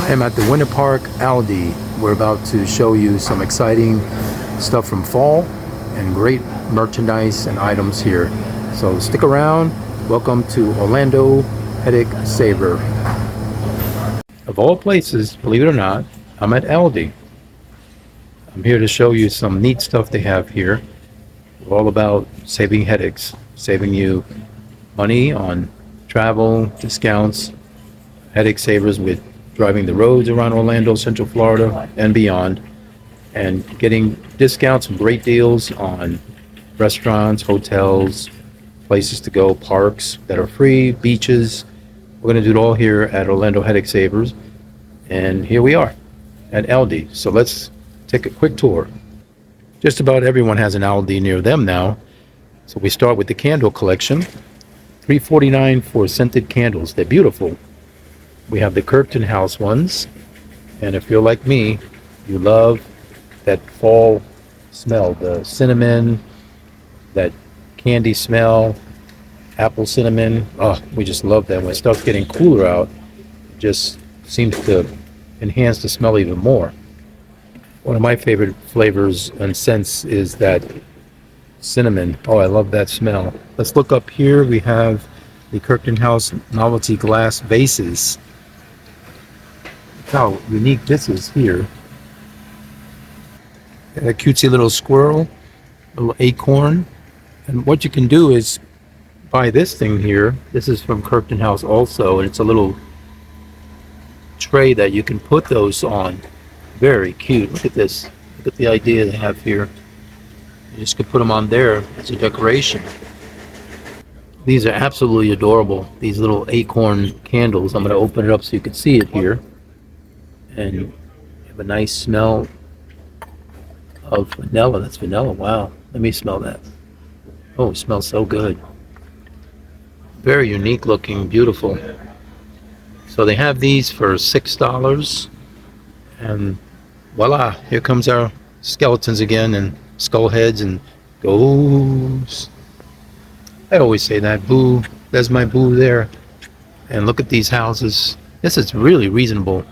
I'm at the Winter Park Aldi. We're about to show you some exciting stuff from fall and great merchandise and items here. So stick around. Welcome to Orlando Headache Saver. Of all places, believe it or not, I'm at Aldi. I'm here to show you some neat stuff they have here. We're all about saving headaches, saving you money on travel, discounts, headache savers with driving the roads around Orlando, Central Florida, and beyond, and getting discounts and great deals on restaurants, hotels, places to go, parks that are free, beaches. We're going to do it all here at Orlando Headache Savers, and here we are at Aldi. So let's take a quick tour. Just about everyone has an Aldi near them now. So we start with the candle collection. $3.49 for scented candles. They're beautiful. We have the Curtain House ones, and if you're like me, you love that fall smell, the cinnamon, that candy smell, apple cinnamon. Oh, we just love that. When it starts getting cooler out, it just seems to enhance the smell even more. One of my favorite flavors and scents is that cinnamon. Oh, I love that smell. Let's look up here. We have the Curtain House novelty glass vases. How unique this is here. Got a cutesy little squirrel, a little acorn. And what you can do is buy this thing here. This is from Curtain House also, and it's a little tray that you can put those on. Very cute. Look at this. Look at the idea they have here. You just could put them on there as a decoration. These are absolutely adorable. These little acorn candles. I'm going to open it up so you can see it here. And you have a nice smell of vanilla. That's vanilla. Wow. Let me smell that. Oh, it smells so good. Very unique looking, beautiful. So they have these for $6. And voila, here comes our skeletons again and skull heads and ghosts. I always say that. Boo. There's my boo there. And look at these houses. This is really reasonable.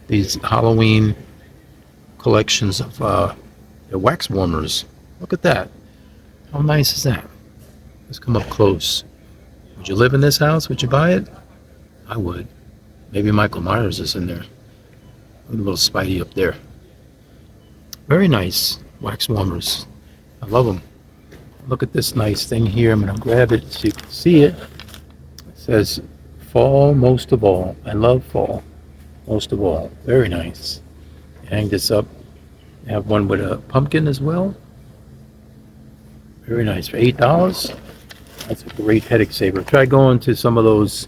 These Halloween collections of the wax warmers. Look at that. How nice is that? Let's come up close. Would you live in this house? Would you buy it? I would. Maybe Michael Myers is in there. A little Spidey up there. Very nice wax warmers. I love them. Look at this nice thing here. I'm going to grab it so you can see it. It says fall most of all. I love fall. Most of all. Very nice. Hang this up. I have one with a pumpkin as well. Very nice. For $8. That's a great headache saver. Try going to some of those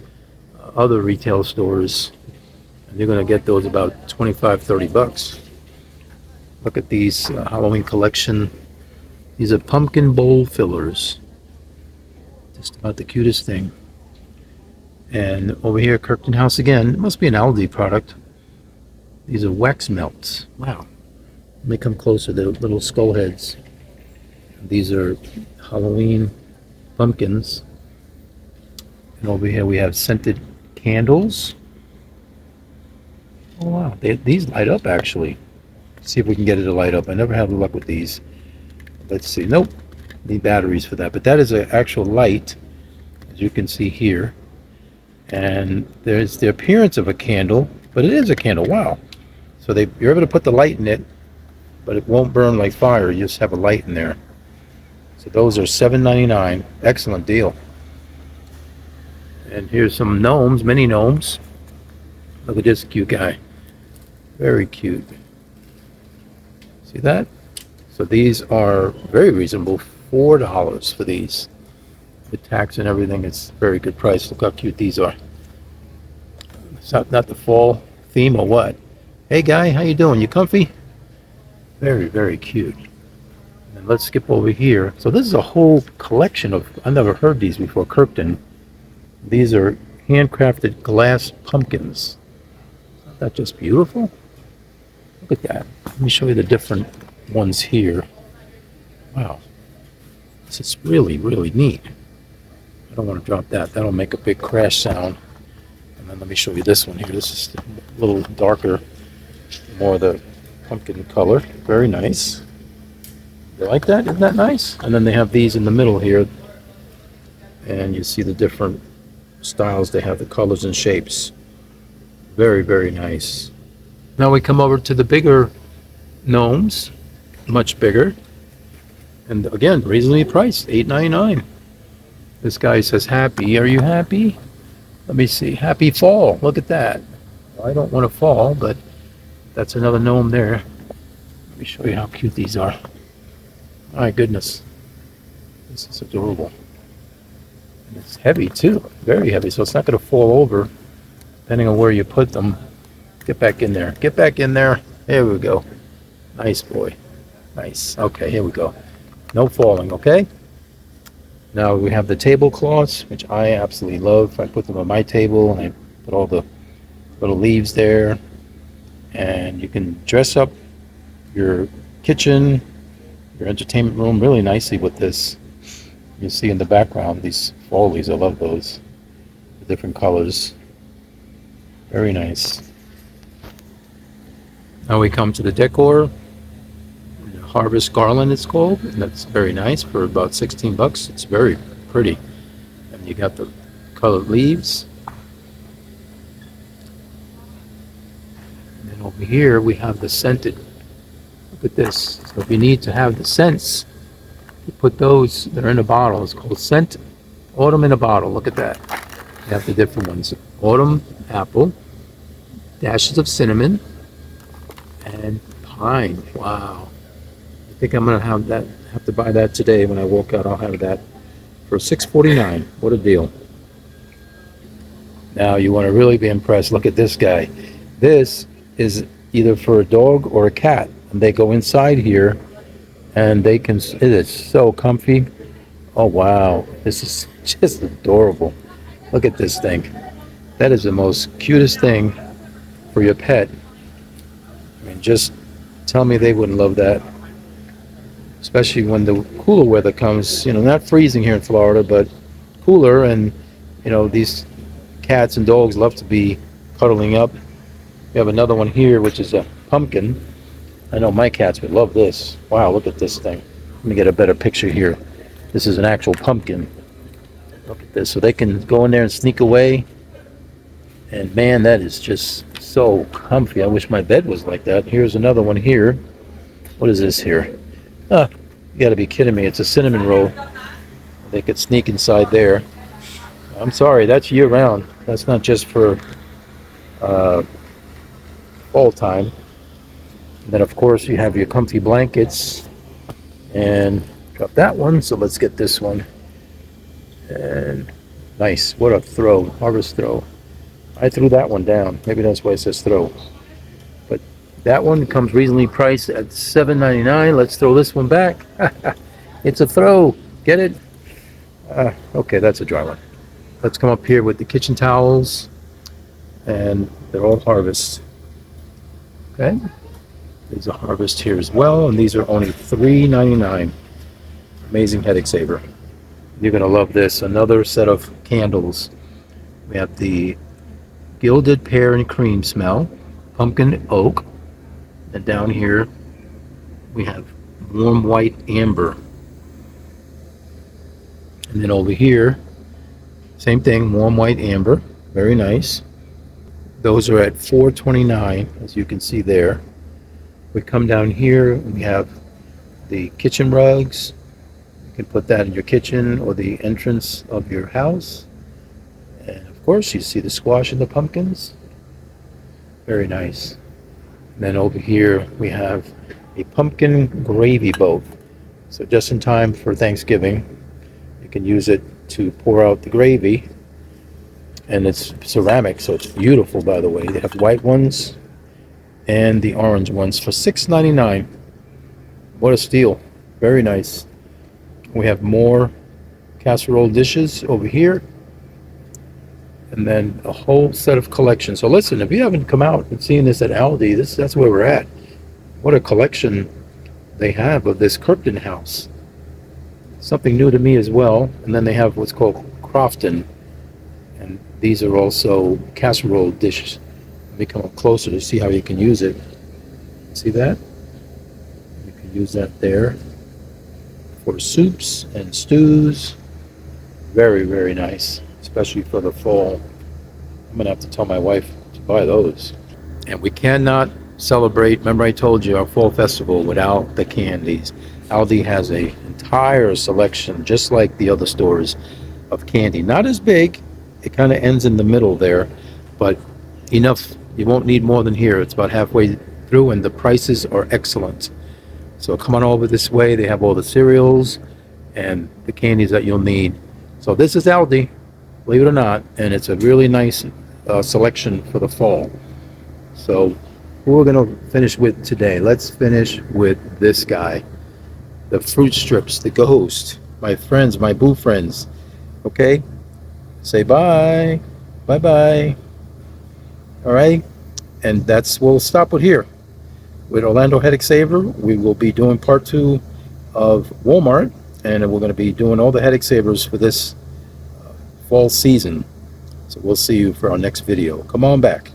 other retail stores, and you're going to get those about $25-30. Look at these Halloween collection. These are pumpkin bowl fillers. Just about the cutest thing. And over here, Curtain House again. It must be an Aldi product. These are wax melts. Wow. Let me come closer. They're little skull heads. These are Halloween pumpkins. And over here we have scented candles. Oh wow. These light up actually. Let's see if we can get it to light up. I never have luck with these. Let's see. Nope. Need batteries for that. But that is an actual light, as you can see here. And there's the appearance of a candle, but it is a candle. Wow. So you're able to put the light in it, but it won't burn like fire. You just have a light in there. So those are $7.99. Excellent deal. And here's some gnomes, mini gnomes. Look at this cute guy. Very cute. See that? So these are very reasonable. $4 for these. With tax and everything, it's a very good price. Look how cute these are. It's not the fall theme or what? Hey guy, how you doing? You comfy? Very, very cute. And let's skip over here. So this is a whole collection of, I've never heard these before, Curtain. These are handcrafted glass pumpkins. Isn't that just beautiful? Look at that. Let me show you the different ones here. Wow. This is really, really neat. I don't want to drop that. That'll make a big crash sound. And And let me show you this one here. This is a little darker, more of the pumpkin color. Very nice. You like that? Isn't that nice? And then they have these in the middle here. And you see the different styles. They have the colors and shapes. Very, very nice. Now we come over to the bigger gnomes. Much bigger. And again, reasonably priced. $8.99. This guy says happy. Are you happy? Let me see. Happy fall. Look at that. Well, I don't want to fall, but that's another gnome there. Let me show you how cute these are. My goodness. This is adorable. And it's heavy too. Very heavy. So it's not going to fall over depending on where you put them. Get back in there. Get back in there. There we go. Nice boy. Nice. Okay, here we go. No falling, okay? Now we have the tablecloths, which I absolutely love. I put them on my table and I put all the little leaves there. And you can dress up your kitchen, your entertainment room really nicely with this. You see in the background these fall leaves. I love those. The different colors. Very nice. Now we come to the decor. Harvest garland it's called, and that's very nice for about 16 bucks. It's very pretty. And you got the colored leaves. And then over here we have the scented. Look at this. So if you need to have the scents, you put those that are in a bottle. It's called scent autumn in a bottle. Look at that. You have the different ones. Autumn apple, dashes of cinnamon, and pine. Wow. I think I'm gonna have to buy that today when I walk out. I'll have that for $6.49. What a deal. Now you want to really be impressed. Look at this guy. This is either for a dog or a cat. And they go inside here and they can, it is so comfy. Oh wow, this is just adorable. Look at this thing. That is the most cutest thing for your pet. I mean, just tell me they wouldn't love that. Especially when the cooler weather comes, you know, not freezing here in Florida, but cooler, and you know, these cats and dogs love to be cuddling up. We have another one here, which is a pumpkin. I know my cats would love this. Wow, look at this thing. Let me get a better picture here. This is an actual pumpkin. Look at this. So they can go in there and sneak away. And man, that is just so comfy. I wish my bed was like that. Here's another one here. What is this here? You gotta be kidding me. It's a cinnamon roll. They could sneak inside there. I'm sorry, that's year round. That's not just for fall time. And then of course you have your comfy blankets. And got that one, so let's get this one. And nice. What a throw. Harvest throw. I threw that one down. Maybe that's why it says throw. But that one comes reasonably priced at $7.99. Let's throw this one back. It's a throw. Get it? Okay, that's a dry one. Let's come up here with the kitchen towels. And they're all Harvest. Okay. There's a Harvest here as well. And these are only $3.99. Amazing headache saver. You're going to love this. Another set of candles. We have the Gilded Pear and Cream smell. Pumpkin Oak. And down here we have Warm White Amber. And then over here, same thing, Warm White Amber. Very nice. Those are at $4.29, as you can see there. We come down here and we have the kitchen rugs. You can put that in your kitchen or the entrance of your house. And of course you see the squash and the pumpkins. Very nice. And then over here we have a pumpkin gravy boat. So just in time for Thanksgiving, you can use it to pour out the gravy. And it's ceramic, so it's beautiful, by the way. They have white ones and the orange ones for $6.99. What a steal. Very nice. We have more casserole dishes over here. And then a whole set of collections. So listen, if you haven't come out and seen this at Aldi, that's where we're at. What a collection they have of this Kirkton house. Something new to me as well. And then they have what's called Crofton. And These are also casserole dishes. Let me come up closer to see how you can use it. See that? You can use that there for soups and stews. Very, very nice, especially for the fall. I'm gonna have to tell my wife to buy those. And we cannot celebrate, remember I told you, our fall festival without the candies. Aldi has a entire selection, just like the other stores, of candy. Not as big, it kind of ends in the middle there, but enough. You won't need more than here. It's about halfway through, and the prices are excellent. So come on over this way. They have all the cereals and the candies that you'll need. So this is Aldi, believe it or not, and it's a really nice selection for the fall. So who we're gonna finish with today? Let's finish with this guy, the fruit strips, the ghost. My friends, my boo friends. Okay, say bye, bye bye. All right, and we'll stop it here with Orlando Headache Saver. We will be doing part 2 of Walmart, and we're going to be doing all the headache savers for this fall season. So we'll see you for our next video. Come on back.